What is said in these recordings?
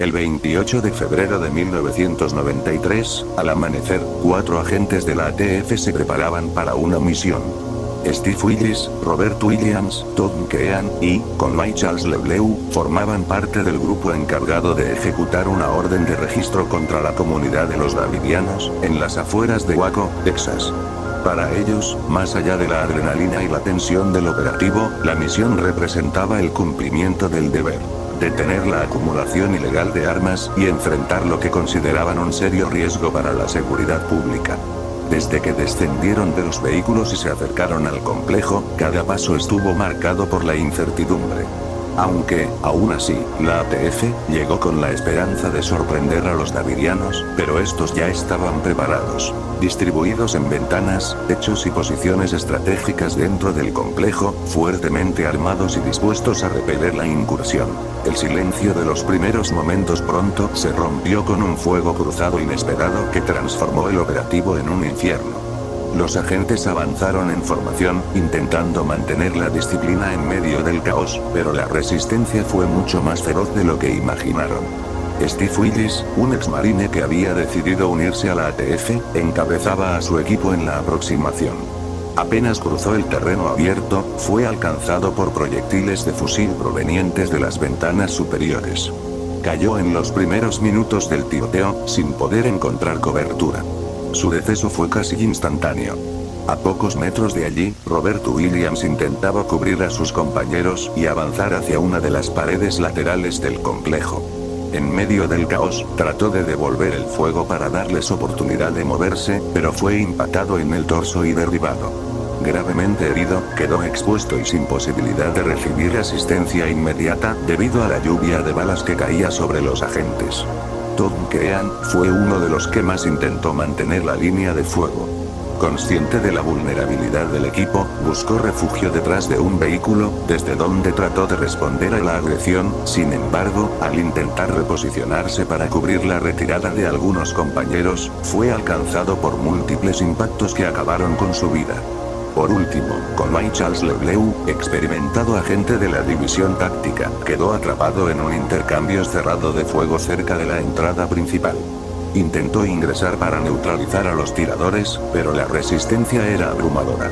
El 28 de febrero de 1993, al amanecer, 4 agentes de la ATF se preparaban para una misión. Steve Willis, Robert Williams, Tom Kean y, con Mike Charles LeBleu, formaban parte del grupo encargado de ejecutar una orden de registro contra la comunidad de los davidianos, en las afueras de Waco, Texas. Para ellos, más allá de la adrenalina y la tensión del operativo, la misión representaba el cumplimiento del deber. Detener la acumulación ilegal de armas y enfrentar lo que consideraban un serio riesgo para la seguridad pública. Desde que descendieron de los vehículos y se acercaron al complejo, cada paso estuvo marcado por la incertidumbre. Aunque, aún así, la ATF llegó con la esperanza de sorprender a los davidianos, pero estos ya estaban preparados, distribuidos en ventanas, techos y posiciones estratégicas dentro del complejo, fuertemente armados y dispuestos a repeler la incursión. El silencio de los primeros momentos pronto se rompió con un fuego cruzado inesperado que transformó el operativo en un infierno. Los agentes avanzaron en formación, intentando mantener la disciplina en medio del caos, pero la resistencia fue mucho más feroz de lo que imaginaron. Steve Willis, un exmarine que había decidido unirse a la ATF, encabezaba a su equipo en la aproximación. Apenas cruzó el terreno abierto, fue alcanzado por proyectiles de fusil provenientes de las ventanas superiores. Cayó en los primeros minutos del tiroteo, sin poder encontrar cobertura. Su deceso fue casi instantáneo. A pocos metros de allí, Robert Williams intentaba cubrir a sus compañeros y avanzar hacia una de las paredes laterales del complejo. En medio del caos, trató de devolver el fuego para darles oportunidad de moverse, pero fue impactado en el torso y derribado. Gravemente herido, quedó expuesto y sin posibilidad de recibir asistencia inmediata, debido a la lluvia de balas que caía sobre los agentes. Tom Kean fue uno de los que más intentó mantener la línea de fuego. Consciente de la vulnerabilidad del equipo, buscó refugio detrás de un vehículo, desde donde trató de responder a la agresión. Sin embargo, al intentar reposicionarse para cubrir la retirada de algunos compañeros, fue alcanzado por múltiples impactos que acabaron con su vida. Por último, con Mike Charles LeBleu, experimentado agente de la división táctica, quedó atrapado en un intercambio cerrado de fuego cerca de la entrada principal. Intentó ingresar para neutralizar a los tiradores, pero la resistencia era abrumadora.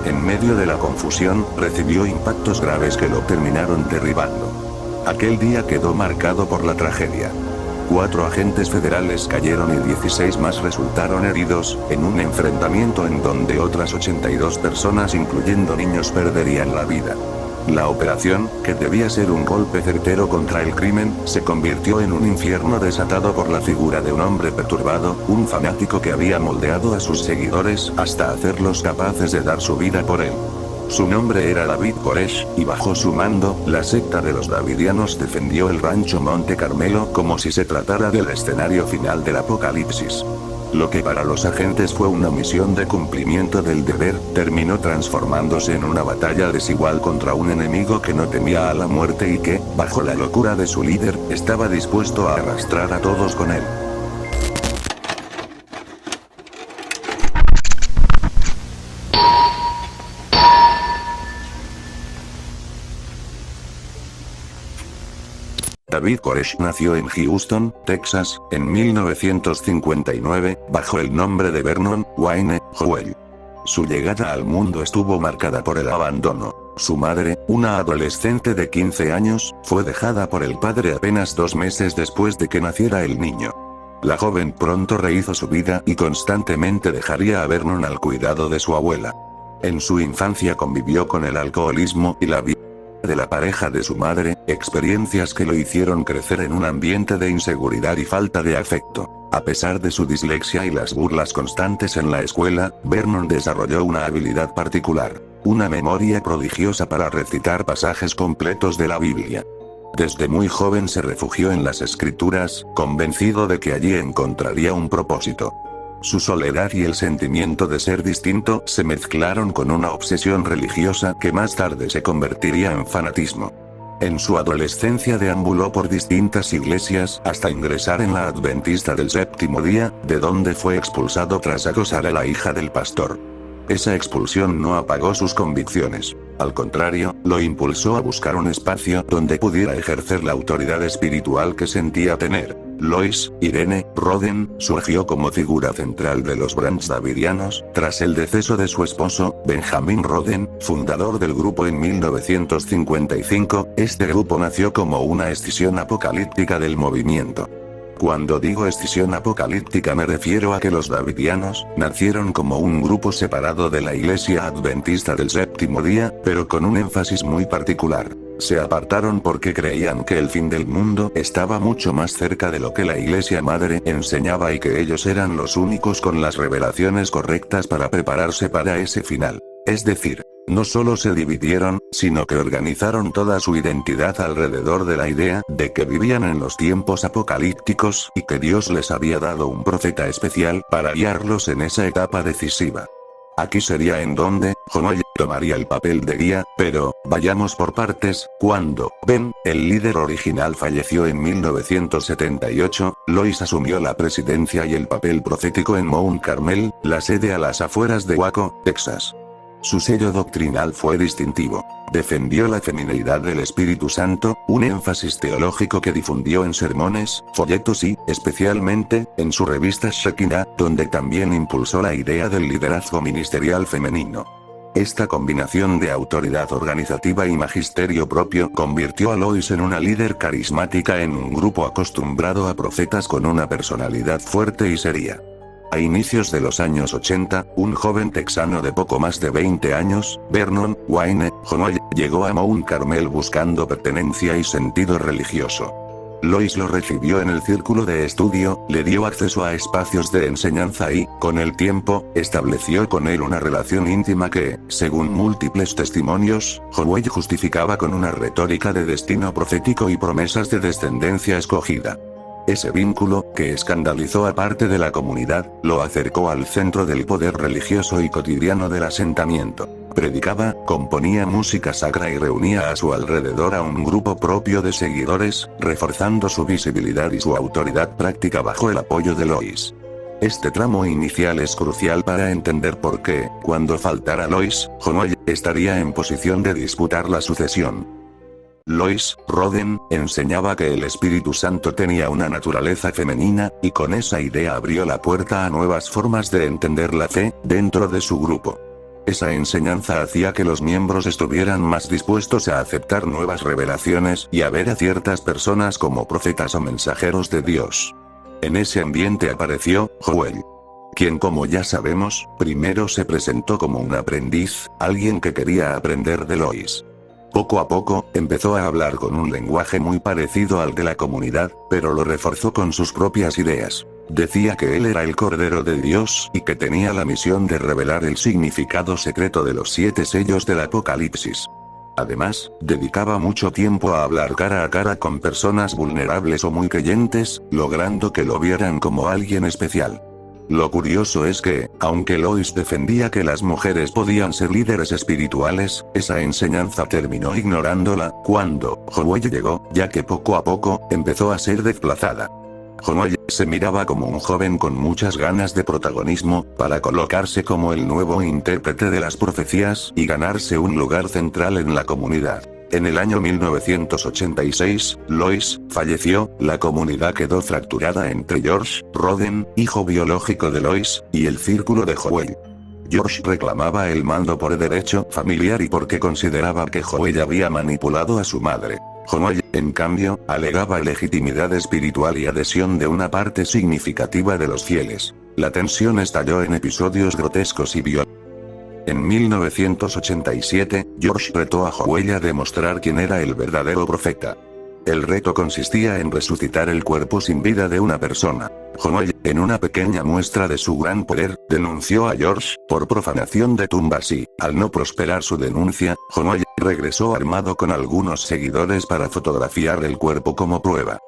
En medio de la confusión, recibió impactos graves que lo terminaron derribando. Aquel día quedó marcado por la tragedia. 4 agentes federales cayeron y 16 más resultaron heridos, en un enfrentamiento en donde otras 82 personas incluyendo niños perderían la vida. La operación, que debía ser un golpe certero contra el crimen, se convirtió en un infierno desatado por la figura de un hombre perturbado, un fanático que había moldeado a sus seguidores hasta hacerlos capaces de dar su vida por él. Su nombre era David Koresh, y bajo su mando, la secta de los davidianos defendió el rancho Monte Carmelo como si se tratara del escenario final del apocalipsis. Lo que para los agentes fue una misión de cumplimiento del deber, terminó transformándose en una batalla desigual contra un enemigo que no temía a la muerte y que, bajo la locura de su líder, estaba dispuesto a arrastrar a todos con él. David Koresh nació en Houston, Texas, en 1959, bajo el nombre de Vernon Wayne Howell. Su llegada al mundo estuvo marcada por el abandono. Su madre, una adolescente de 15 años, fue dejada por el padre apenas 2 meses después de que naciera el niño. La joven pronto rehizo su vida y constantemente dejaría a Vernon al cuidado de su abuela. En su infancia convivió con el alcoholismo y la vida de la pareja de su madre, experiencias que lo hicieron crecer en un ambiente de inseguridad y falta de afecto. A pesar de su dislexia y las burlas constantes en la escuela, Vernon desarrolló una habilidad particular, una memoria prodigiosa para recitar pasajes completos de la Biblia. Desde muy joven se refugió en las escrituras, convencido de que allí encontraría un propósito. Su soledad y el sentimiento de ser distinto se mezclaron con una obsesión religiosa que más tarde se convertiría en fanatismo. En su adolescencia deambuló por distintas iglesias hasta ingresar en la Adventista del Séptimo Día, de donde fue expulsado tras acosar a la hija del pastor. Esa expulsión no apagó sus convicciones. Al contrario, lo impulsó a buscar un espacio donde pudiera ejercer la autoridad espiritual que sentía tener. Lois Irene Roden surgió como figura central de los Branch Davidianos, tras el deceso de su esposo, Benjamin Roden, fundador del grupo en 1955. Este grupo nació como una escisión apocalíptica del movimiento. Cuando digo escisión apocalíptica me refiero a que los Davidianos nacieron como un grupo separado de la Iglesia Adventista del Séptimo Día, pero con un énfasis muy particular. Se apartaron porque creían que el fin del mundo estaba mucho más cerca de lo que la Iglesia Madre enseñaba y que ellos eran los únicos con las revelaciones correctas para prepararse para ese final. Es decir, no solo se dividieron, sino que organizaron toda su identidad alrededor de la idea de que vivían en los tiempos apocalípticos y que Dios les había dado un profeta especial para guiarlos en esa etapa decisiva. Aquí sería en donde Joel tomaría el papel de guía, pero vayamos por partes. Cuando Ben, el líder original, falleció en 1978, Lois asumió la presidencia y el papel profético en Mount Carmel, la sede a las afueras de Waco, Texas. Su sello doctrinal fue distintivo. Defendió la femineidad del Espíritu Santo, un énfasis teológico que difundió en sermones, folletos y, especialmente, en su revista Shekinah, donde también impulsó la idea del liderazgo ministerial femenino. Esta combinación de autoridad organizativa y magisterio propio convirtió a Lois en una líder carismática en un grupo acostumbrado a profetas con una personalidad fuerte y seria. A inicios de los años 80, un joven texano de poco más de 20 años, Vernon Wayne Joel, llegó a Mount Carmel buscando pertenencia y sentido religioso. Lois lo recibió en el círculo de estudio, le dio acceso a espacios de enseñanza y, con el tiempo, estableció con él una relación íntima que, según múltiples testimonios, Joel justificaba con una retórica de destino profético y promesas de descendencia escogida. Ese vínculo, que escandalizó a parte de la comunidad, lo acercó al centro del poder religioso y cotidiano del asentamiento. Predicaba, componía música sacra y reunía a su alrededor a un grupo propio de seguidores, reforzando su visibilidad y su autoridad práctica bajo el apoyo de Lois. Este tramo inicial es crucial para entender por qué, cuando faltara Lois, Joel estaría en posición de disputar la sucesión. Lois Roden enseñaba que el Espíritu Santo tenía una naturaleza femenina, y con esa idea abrió la puerta a nuevas formas de entender la fe, dentro de su grupo. Esa enseñanza hacía que los miembros estuvieran más dispuestos a aceptar nuevas revelaciones y a ver a ciertas personas como profetas o mensajeros de Dios. En ese ambiente apareció Joel, quien, como ya sabemos, primero se presentó como un aprendiz, alguien que quería aprender de Lois. Poco a poco, empezó a hablar con un lenguaje muy parecido al de la comunidad, pero lo reforzó con sus propias ideas. Decía que él era el Cordero de Dios y que tenía la misión de revelar el significado secreto de los 7 sellos del Apocalipsis. Además, dedicaba mucho tiempo a hablar cara a cara con personas vulnerables o muy creyentes, logrando que lo vieran como alguien especial. Lo curioso es que, aunque Lois defendía que las mujeres podían ser líderes espirituales, esa enseñanza terminó ignorándola cuando Joel llegó, ya que poco a poco empezó a ser desplazada. Joel se miraba como un joven con muchas ganas de protagonismo, para colocarse como el nuevo intérprete de las profecías y ganarse un lugar central en la comunidad. En el año 1986, Lois falleció, la comunidad quedó fracturada entre George Roden, hijo biológico de Lois, y el círculo de Joel. George reclamaba el mando por derecho familiar y porque consideraba que Joel había manipulado a su madre. Joel, en cambio, alegaba legitimidad espiritual y adhesión de una parte significativa de los fieles. La tensión estalló en episodios grotescos y violentos. En 1987, George retó a Joel a demostrar quién era el verdadero profeta. El reto consistía en resucitar el cuerpo sin vida de una persona. Joel, en una pequeña muestra de su gran poder, denunció a George por profanación de tumbas y, al no prosperar su denuncia, Joel regresó armado con algunos seguidores para fotografiar el cuerpo como prueba.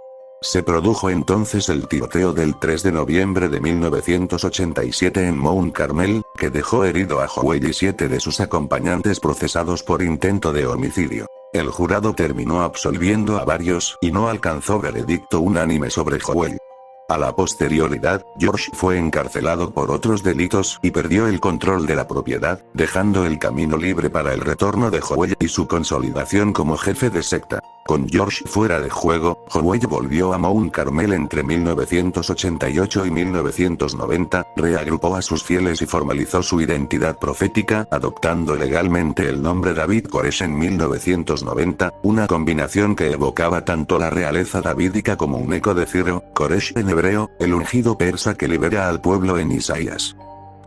Se produjo entonces el tiroteo del 3 de noviembre de 1987 en Mount Carmel, que dejó herido a Joel y 7 de sus acompañantes procesados por intento de homicidio. El jurado terminó absolviendo a varios y no alcanzó veredicto unánime sobre Joel. A la posterioridad, George fue encarcelado por otros delitos y perdió el control de la propiedad, dejando el camino libre para el retorno de Howell y su consolidación como jefe de secta. Con George fuera de juego, Howell volvió a Mount Carmel entre 1988 y 1990, reagrupó a sus fieles y formalizó su identidad profética, adoptando legalmente el nombre David Koresh en 1990, una combinación que evocaba tanto la realeza davídica como un eco de Ciro, Koresh en hebreo, el ungido persa que libera al pueblo en Isaías.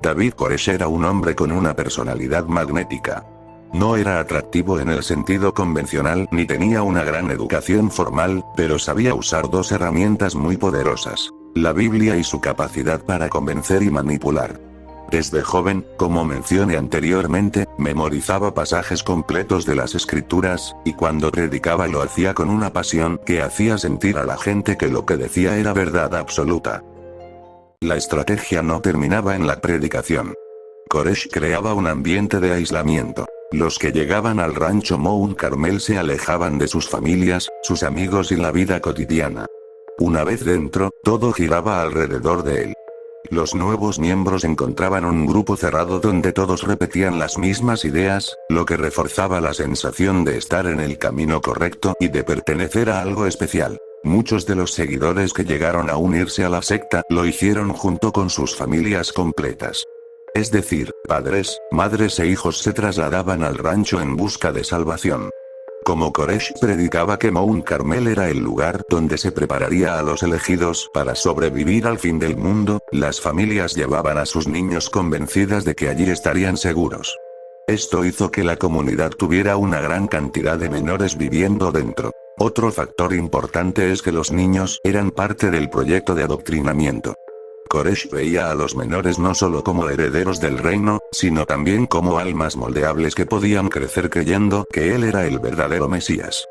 David Koresh era un hombre con una personalidad magnética. No era atractivo en el sentido convencional ni tenía una gran educación formal, pero sabía usar dos herramientas muy poderosas: la Biblia y su capacidad para convencer y manipular. Desde joven, como mencioné anteriormente, memorizaba pasajes completos de las escrituras, y cuando predicaba lo hacía con una pasión que hacía sentir a la gente que lo que decía era verdad absoluta. La estrategia no terminaba en la predicación. Koresh creaba un ambiente de aislamiento. Los que llegaban al rancho Mount Carmel se alejaban de sus familias, sus amigos y la vida cotidiana. Una vez dentro, todo giraba alrededor de él. Los nuevos miembros encontraban un grupo cerrado donde todos repetían las mismas ideas, lo que reforzaba la sensación de estar en el camino correcto y de pertenecer a algo especial. Muchos de los seguidores que llegaron a unirse a la secta lo hicieron junto con sus familias completas. Es decir, padres, madres e hijos se trasladaban al rancho en busca de salvación. Como Koresh predicaba que Mount Carmel era el lugar donde se prepararía a los elegidos para sobrevivir al fin del mundo, las familias llevaban a sus niños convencidas de que allí estarían seguros. Esto hizo que la comunidad tuviera una gran cantidad de menores viviendo dentro. Otro factor importante es que los niños eran parte del proyecto de adoctrinamiento. Koresh veía a los menores no solo como herederos del reino, sino también como almas moldeables que podían crecer creyendo que él era el verdadero Mesías.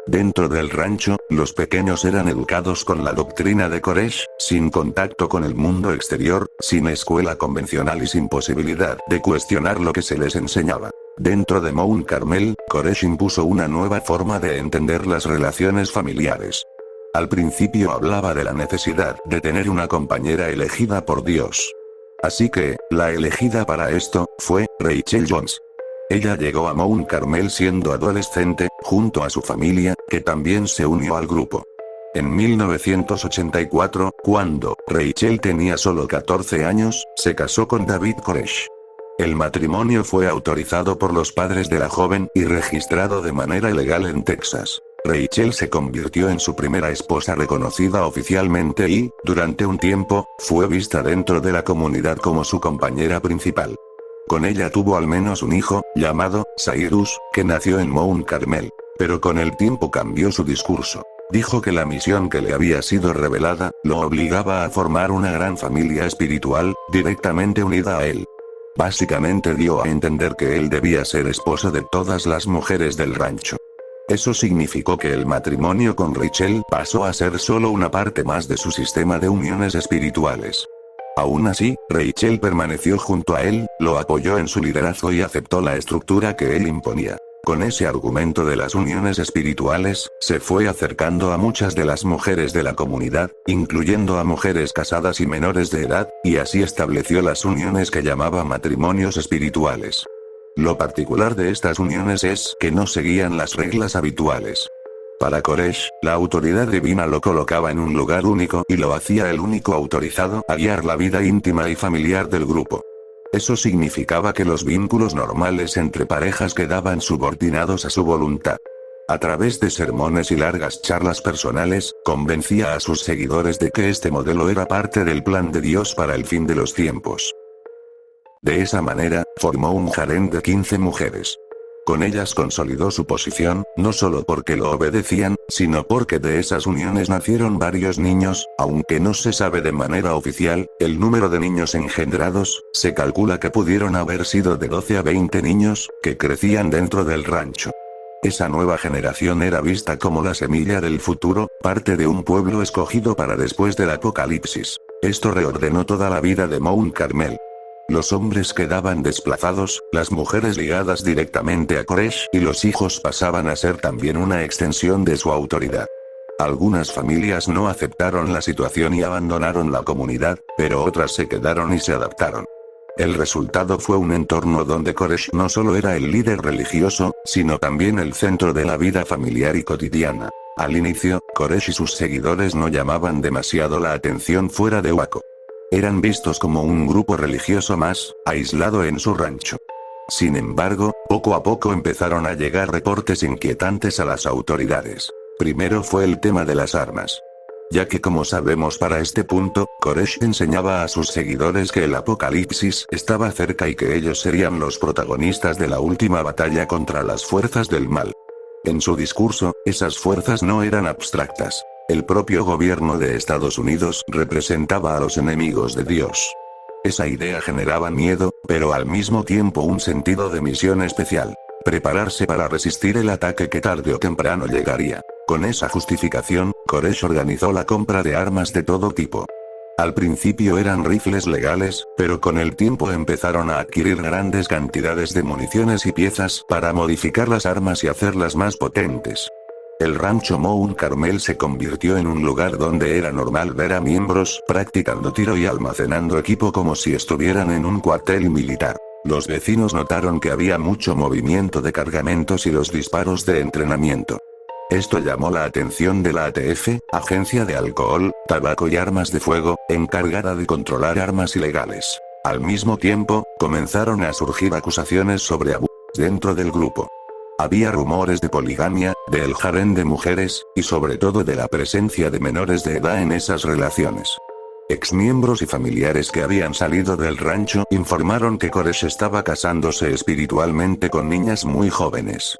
Dentro del rancho, los pequeños eran educados con la doctrina de Koresh, sin contacto con el mundo exterior, sin escuela convencional y sin posibilidad de cuestionar lo que se les enseñaba. Dentro de Mount Carmel, Koresh impuso una nueva forma de entender las relaciones familiares. Al principio hablaba de la necesidad de tener una compañera elegida por Dios. Así que, la elegida para esto, fue Rachel Jones. Ella llegó a Mount Carmel siendo adolescente, junto a su familia, que también se unió al grupo. En 1984, cuando Rachel tenía solo 14 años, se casó con David Koresh. El matrimonio fue autorizado por los padres de la joven y registrado de manera legal en Texas. Rachel se convirtió en su primera esposa reconocida oficialmente y, durante un tiempo, fue vista dentro de la comunidad como su compañera principal. Con ella tuvo al menos un hijo, llamado Cyrus, que nació en Mount Carmel. Pero con el tiempo cambió su discurso. Dijo que la misión que le había sido revelada, lo obligaba a formar una gran familia espiritual, directamente unida a él. Básicamente dio a entender que él debía ser esposo de todas las mujeres del rancho. Eso significó que el matrimonio con Rachel pasó a ser solo una parte más de su sistema de uniones espirituales. Aún así, Rachel permaneció junto a él, lo apoyó en su liderazgo y aceptó la estructura que él imponía. Con ese argumento de las uniones espirituales, se fue acercando a muchas de las mujeres de la comunidad, incluyendo a mujeres casadas y menores de edad, y así estableció las uniones que llamaba matrimonios espirituales. Lo particular de estas uniones es que no seguían las reglas habituales. Para Koresh, la autoridad divina lo colocaba en un lugar único y lo hacía el único autorizado a guiar la vida íntima y familiar del grupo. Eso significaba que los vínculos normales entre parejas quedaban subordinados a su voluntad. A través de sermones y largas charlas personales, convencía a sus seguidores de que este modelo era parte del plan de Dios para el fin de los tiempos. De esa manera, formó un harén de 15 mujeres. Con ellas consolidó su posición, no solo porque lo obedecían, sino porque de esas uniones nacieron varios niños, aunque no se sabe de manera oficial, el número de niños engendrados, se calcula que pudieron haber sido de 12 a 20 niños, que crecían dentro del rancho. Esa nueva generación era vista como la semilla del futuro, parte de un pueblo escogido para después del apocalipsis. Esto reordenó toda la vida de Mount Carmel. Los hombres quedaban desplazados, las mujeres ligadas directamente a Koresh y los hijos pasaban a ser también una extensión de su autoridad. Algunas familias no aceptaron la situación y abandonaron la comunidad, pero otras se quedaron y se adaptaron. El resultado fue un entorno donde Koresh no solo era el líder religioso, sino también el centro de la vida familiar y cotidiana. Al inicio, Koresh y sus seguidores no llamaban demasiado la atención fuera de Waco. Eran vistos como un grupo religioso más, aislado en su rancho. Sin embargo, poco a poco empezaron a llegar reportes inquietantes a las autoridades. Primero fue el tema de las armas. Ya que como sabemos para este punto, Koresh enseñaba a sus seguidores que el apocalipsis estaba cerca y que ellos serían los protagonistas de la última batalla contra las fuerzas del mal. En su discurso, esas fuerzas no eran abstractas. El propio gobierno de Estados Unidos representaba a los enemigos de Dios. Esa idea generaba miedo, pero al mismo tiempo un sentido de misión especial. Prepararse para resistir el ataque que tarde o temprano llegaría. Con esa justificación, Koresh organizó la compra de armas de todo tipo. Al principio eran rifles legales, pero con el tiempo empezaron a adquirir grandes cantidades de municiones y piezas para modificar las armas y hacerlas más potentes. El rancho Mount Carmel se convirtió en un lugar donde era normal ver a miembros practicando tiro y almacenando equipo como si estuvieran en un cuartel militar. Los vecinos notaron que había mucho movimiento de cargamentos y los disparos de entrenamiento. Esto llamó la atención de la ATF, Agencia de Alcohol, Tabaco y Armas de Fuego, encargada de controlar armas ilegales. Al mismo tiempo, comenzaron a surgir acusaciones sobre abusos dentro del grupo. Había rumores de poligamia, del harén de mujeres, y sobre todo de la presencia de menores de edad en esas relaciones. Exmiembros y familiares que habían salido del rancho informaron que Koresh estaba casándose espiritualmente con niñas muy jóvenes.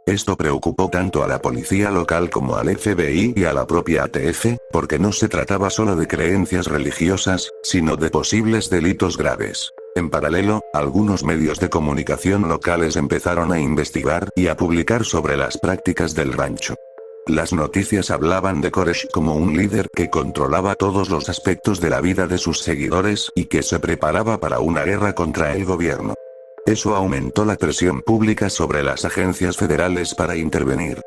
Esto preocupó tanto a la policía local como al FBI y a la propia ATF, porque no se trataba solo de creencias religiosas, sino de posibles delitos graves. En paralelo, algunos medios de comunicación locales empezaron a investigar y a publicar sobre las prácticas del rancho. Las noticias hablaban de Koresh como un líder que controlaba todos los aspectos de la vida de sus seguidores y que se preparaba para una guerra contra el gobierno. Eso aumentó la presión pública sobre las agencias federales para intervenir.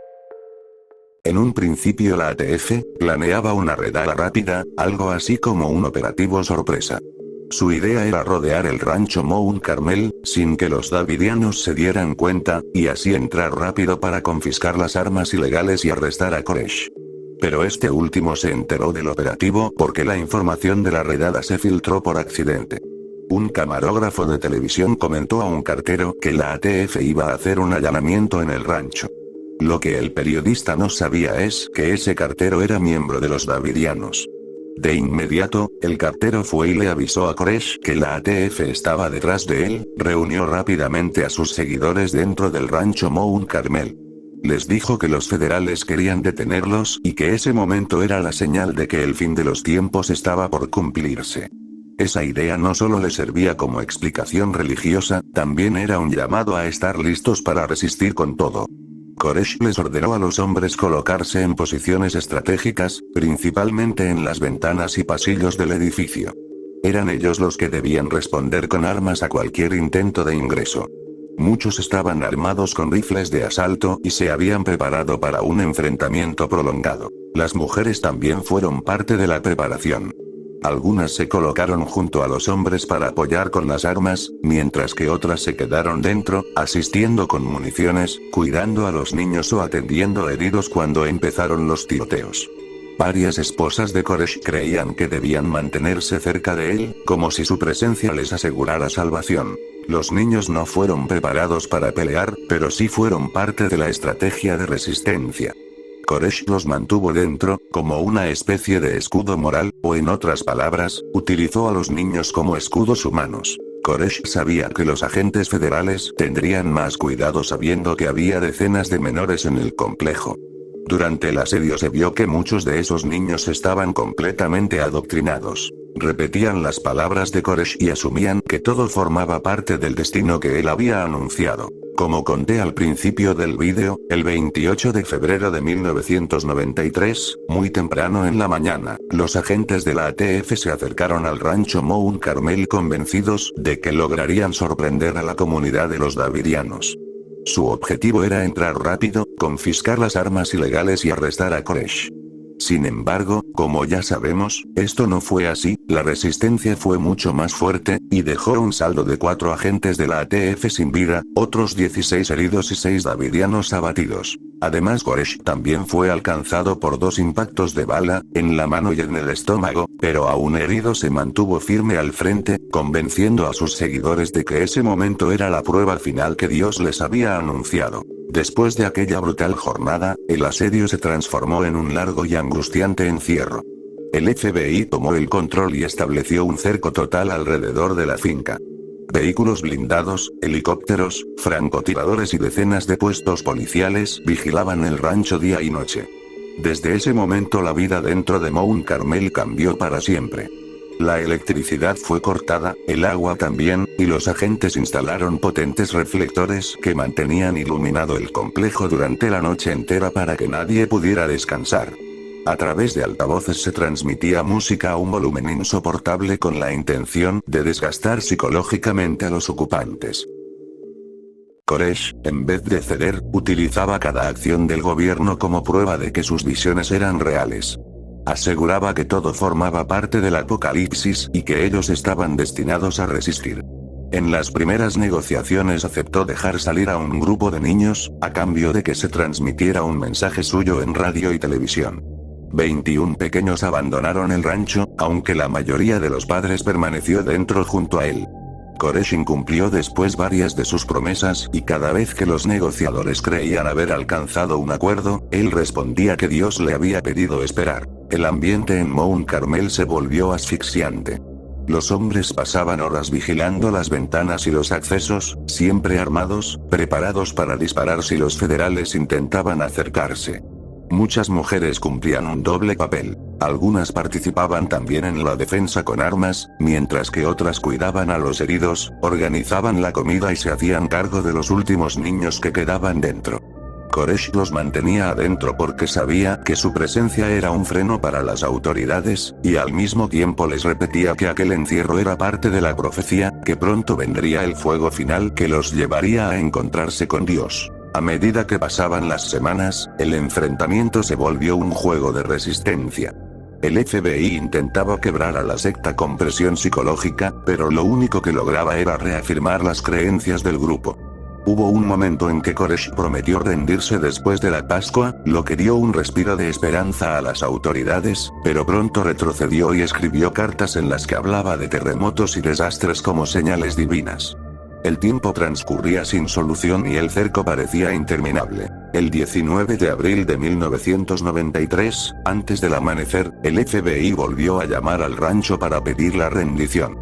En un principio la ATF planeaba una redada rápida, algo así como un operativo sorpresa. Su idea era rodear el rancho Mount Carmel, sin que los davidianos se dieran cuenta, y así entrar rápido para confiscar las armas ilegales y arrestar a Koresh. Pero este último se enteró del operativo porque la información de la redada se filtró por accidente. Un camarógrafo de televisión comentó a un cartero que la ATF iba a hacer un allanamiento en el rancho. Lo que el periodista no sabía es que ese cartero era miembro de los davidianos. De inmediato, el cartero fue y le avisó a Koresh que la ATF estaba detrás de él, reunió rápidamente a sus seguidores dentro del rancho Mount Carmel. Les dijo que los federales querían detenerlos y que ese momento era la señal de que el fin de los tiempos estaba por cumplirse. Esa idea no solo le servía como explicación religiosa, también era un llamado a estar listos para resistir con todo. Koresh les ordenó a los hombres colocarse en posiciones estratégicas, principalmente en las ventanas y pasillos del edificio. Eran ellos los que debían responder con armas a cualquier intento de ingreso. Muchos estaban armados con rifles de asalto y se habían preparado para un enfrentamiento prolongado. Las mujeres también fueron parte de la preparación. Algunas se colocaron junto a los hombres para apoyar con las armas, mientras que otras se quedaron dentro, asistiendo con municiones, cuidando a los niños o atendiendo heridos cuando empezaron los tiroteos. Varias esposas de Koresh creían que debían mantenerse cerca de él, como si su presencia les asegurara salvación. Los niños no fueron preparados para pelear, pero sí fueron parte de la estrategia de resistencia. Koresh los mantuvo dentro, como una especie de escudo moral, o en otras palabras, utilizó a los niños como escudos humanos. Koresh sabía que los agentes federales tendrían más cuidado sabiendo que había decenas de menores en el complejo. Durante el asedio se vio que muchos de esos niños estaban completamente adoctrinados. Repetían las palabras de Koresh y asumían que todo formaba parte del destino que él había anunciado. Como conté al principio del vídeo, el 28 de febrero de 1993, muy temprano en la mañana, los agentes de la ATF se acercaron al rancho Mount Carmel convencidos de que lograrían sorprender a la comunidad de los davidianos. Su objetivo era entrar rápido, confiscar las armas ilegales y arrestar a Koresh. Sin embargo, como ya sabemos, esto no fue así, la resistencia fue mucho más fuerte, y dejó un saldo de 4 agentes de la ATF sin vida, otros 16 heridos y 6 davidianos abatidos. Además Koresh también fue alcanzado por 2 impactos de bala, en la mano y en el estómago, pero aún herido se mantuvo firme al frente, convenciendo a sus seguidores de que ese momento era la prueba final que Dios les había anunciado. Después de aquella brutal jornada, el asedio se transformó en un largo y angustiante encierro. El FBI tomó el control y estableció un cerco total alrededor de la finca. Vehículos blindados, helicópteros, francotiradores y decenas de puestos policiales vigilaban el rancho día y noche. Desde ese momento la vida dentro de Mount Carmel cambió para siempre. La electricidad fue cortada, el agua también, y los agentes instalaron potentes reflectores que mantenían iluminado el complejo durante la noche entera para que nadie pudiera descansar. A través de altavoces se transmitía música a un volumen insoportable con la intención de desgastar psicológicamente a los ocupantes. Koresh, en vez de ceder, utilizaba cada acción del gobierno como prueba de que sus visiones eran reales. Aseguraba que todo formaba parte del apocalipsis y que ellos estaban destinados a resistir. En las primeras negociaciones aceptó dejar salir a un grupo de niños, a cambio de que se transmitiera un mensaje suyo en radio y televisión. 21 pequeños abandonaron el rancho, aunque la mayoría de los padres permaneció dentro junto a él. Koresh incumplió después varias de sus promesas y cada vez que los negociadores creían haber alcanzado un acuerdo, él respondía que Dios le había pedido esperar. El ambiente en Mount Carmel se volvió asfixiante. Los hombres pasaban horas vigilando las ventanas y los accesos, siempre armados, preparados para disparar si los federales intentaban acercarse. Muchas mujeres cumplían un doble papel. Algunas participaban también en la defensa con armas, mientras que otras cuidaban a los heridos, organizaban la comida y se hacían cargo de los últimos niños que quedaban dentro. Koresh los mantenía adentro porque sabía que su presencia era un freno para las autoridades, y al mismo tiempo les repetía que aquel encierro era parte de la profecía, que pronto vendría el fuego final que los llevaría a encontrarse con Dios. A medida que pasaban las semanas, el enfrentamiento se volvió un juego de resistencia. El FBI intentaba quebrar a la secta con presión psicológica, pero lo único que lograba era reafirmar las creencias del grupo. Hubo un momento en que Koresh prometió rendirse después de la Pascua, lo que dio un respiro de esperanza a las autoridades, pero pronto retrocedió y escribió cartas en las que hablaba de terremotos y desastres como señales divinas. El tiempo transcurría sin solución y el cerco parecía interminable. El 19 de abril de 1993, antes del amanecer, el FBI volvió a llamar al rancho para pedir la rendición.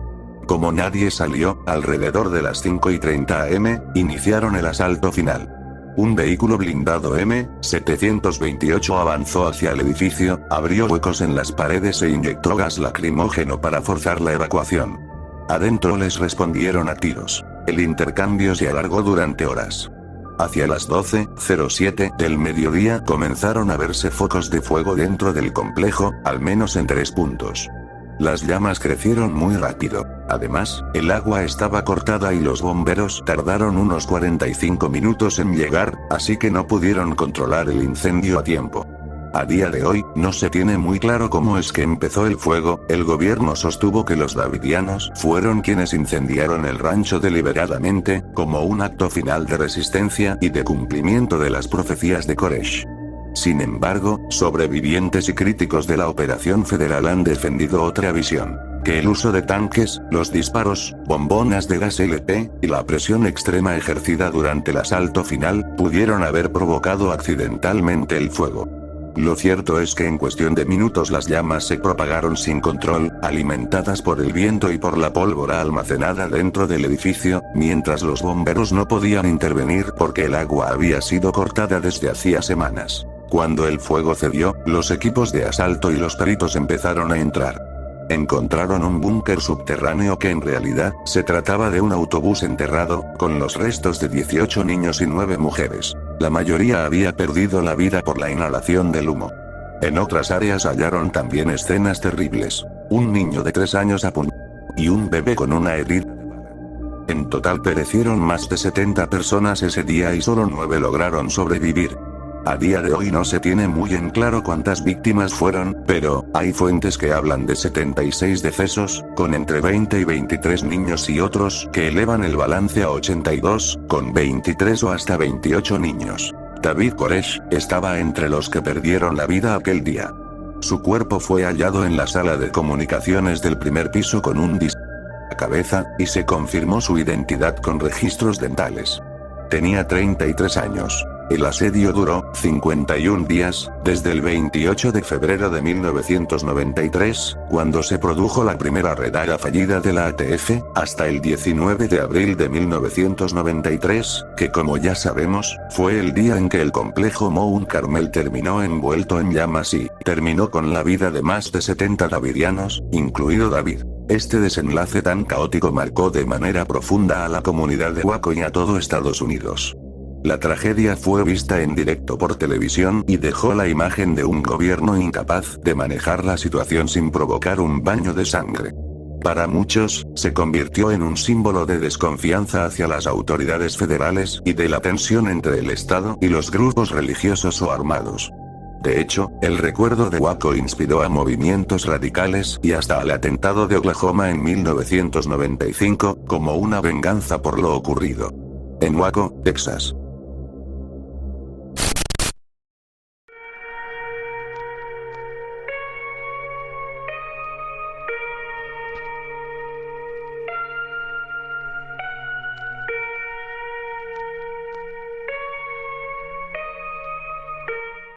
Como nadie salió, alrededor de las 5:30 am, iniciaron el asalto final. Un vehículo blindado M-728 avanzó hacia el edificio, abrió huecos en las paredes e inyectó gas lacrimógeno para forzar la evacuación. Adentro les respondieron a tiros. El intercambio se alargó durante horas. Hacia las 12:07 del mediodía comenzaron a verse focos de fuego dentro del complejo, al menos en 3 puntos. Las llamas crecieron muy rápido. Además, el agua estaba cortada y los bomberos tardaron unos 45 minutos en llegar, así que no pudieron controlar el incendio a tiempo. A día de hoy, no se tiene muy claro cómo es que empezó el fuego. El gobierno sostuvo que los davidianos fueron quienes incendiaron el rancho deliberadamente, como un acto final de resistencia y de cumplimiento de las profecías de Koresh. Sin embargo, sobrevivientes y críticos de la operación federal han defendido otra visión, que el uso de tanques, los disparos, bombonas de gas LP, y la presión extrema ejercida durante el asalto final, pudieron haber provocado accidentalmente el fuego. Lo cierto es que en cuestión de minutos las llamas se propagaron sin control, alimentadas por el viento y por la pólvora almacenada dentro del edificio, mientras los bomberos no podían intervenir porque el agua había sido cortada desde hacía semanas. Cuando el fuego cedió, los equipos de asalto y los peritos empezaron a entrar. Encontraron un búnker subterráneo que en realidad se trataba de un autobús enterrado, con los restos de 18 niños y 9 mujeres. La mayoría había perdido la vida por la inhalación del humo. En otras áreas hallaron también escenas terribles. Un niño de 3 años apuñalado y un bebé con una herida. En total perecieron más de 70 personas ese día y solo 9 lograron sobrevivir. A día de hoy no se tiene muy en claro cuántas víctimas fueron, pero hay fuentes que hablan de 76 decesos, con entre 20 y 23 niños y otros que elevan el balance a 82, con 23 o hasta 28 niños. David Koresh estaba entre los que perdieron la vida aquel día. Su cuerpo fue hallado en la sala de comunicaciones del primer piso con un disparo en la cabeza, y se confirmó su identidad con registros dentales. Tenía 33 años. El asedio duró 51 días, desde el 28 de febrero de 1993, cuando se produjo la primera redada fallida de la ATF, hasta el 19 de abril de 1993, que como ya sabemos, fue el día en que el complejo Mount Carmel terminó envuelto en llamas y terminó con la vida de más de 70 davidianos, incluido David. Este desenlace tan caótico marcó de manera profunda a la comunidad de Waco y a todo Estados Unidos. La tragedia fue vista en directo por televisión y dejó la imagen de un gobierno incapaz de manejar la situación sin provocar un baño de sangre. Para muchos, se convirtió en un símbolo de desconfianza hacia las autoridades federales y de la tensión entre el Estado y los grupos religiosos o armados. De hecho, el recuerdo de Waco inspiró a movimientos radicales y hasta al atentado de Oklahoma en 1995, como una venganza por lo ocurrido en Waco, Texas.